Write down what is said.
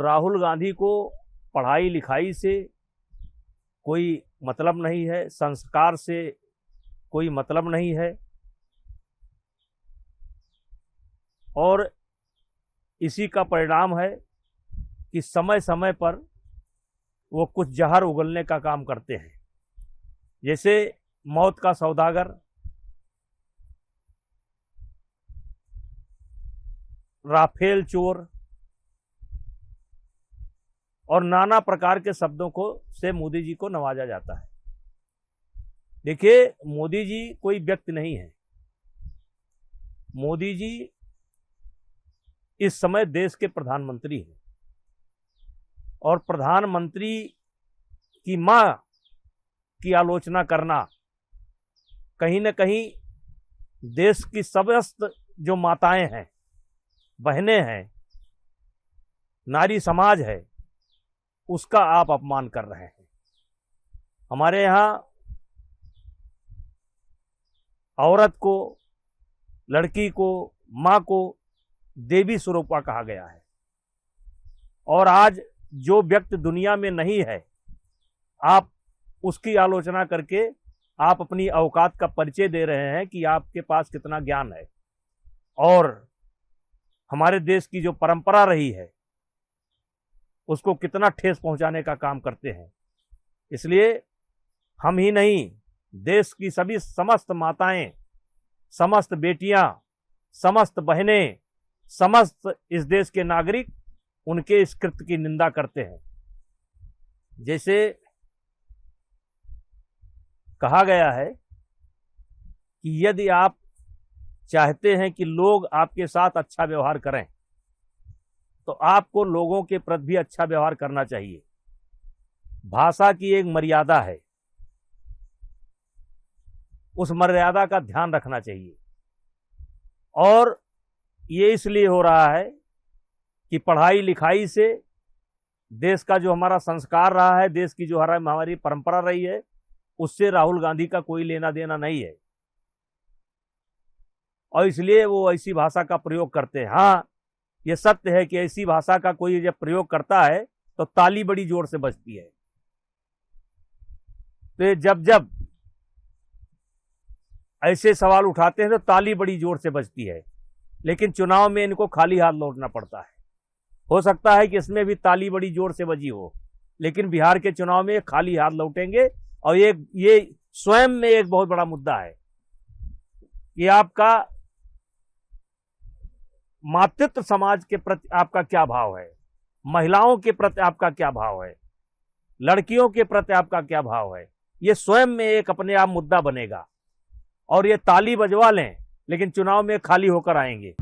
और राहुल गांधी को पढ़ाई लिखाई से कोई मतलब नहीं है, संस्कार से कोई मतलब नहीं है, और इसी का परिणाम है कि समय समय पर वो कुछ जहर उगलने का काम करते हैं। जैसे मौत का सौदागर, राफेल चोर और नाना प्रकार के शब्दों को से मोदी जी को नवाजा जाता है। देखिए, मोदी जी कोई व्यक्ति नहीं है। मोदी जी इस समय देश के प्रधानमंत्री हैं, और प्रधानमंत्री की मां की आलोचना करना कहीं न कहीं देश की समस्त जो माताएं हैं, बहनें हैं, नारी समाज है, उसका आप अपमान कर रहे हैं। हमारे यहाँ औरत को, लड़की को, मां को देवी स्वरूपा कहा गया है, और आज जो व्यक्ति दुनिया में नहीं है, आप उसकी आलोचना करके आप अपनी औकात का परिचय दे रहे हैं कि आपके पास कितना ज्ञान है, और हमारे देश की जो परंपरा रही है उसको कितना ठेस पहुंचाने का काम करते हैं। इसलिए हम ही नहीं, देश की सभी समस्त माताएं, समस्त बेटियां, समस्त बहनें, समस्त इस देश के नागरिक उनके इस कृत्य की निंदा करते हैं। जैसे कहा गया है कि यदि आप चाहते हैं कि लोग आपके साथ अच्छा व्यवहार करें, तो आपको लोगों के प्रति भी अच्छा व्यवहार करना चाहिए। भाषा की एक मर्यादा है, उस मर्यादा का ध्यान रखना चाहिए। और ये इसलिए हो रहा है कि पढ़ाई लिखाई से देश का जो हमारा संस्कार रहा है, देश की जो हमारी परंपरा रही है, उससे राहुल गांधी का कोई लेना देना नहीं है, और इसलिए वो ऐसी भाषा का प्रयोग करते हैं। हाँ, ये सत्य है कि ऐसी भाषा का कोई जब प्रयोग करता है तो ताली बड़ी जोर से बजती है। तो जब जब ऐसे सवाल उठाते हैं तो ताली बड़ी जोर से बजती है, लेकिन चुनाव में इनको खाली हाथ लौटना पड़ता है। हो सकता है कि इसमें भी ताली बड़ी जोर से बजी हो, लेकिन बिहार के चुनाव में खाली हाथ लौटेंगे। और ये स्वयं में एक बहुत बड़ा मुद्दा है कि आपका मातृत्व समाज के प्रति आपका क्या भाव है, महिलाओं के प्रति आपका क्या भाव है, लड़कियों के प्रति आपका क्या भाव है। ये स्वयं में एक अपने आप मुद्दा बनेगा, और ये ताली बजवा लें लेकिन चुनाव में खाली होकर आएंगे।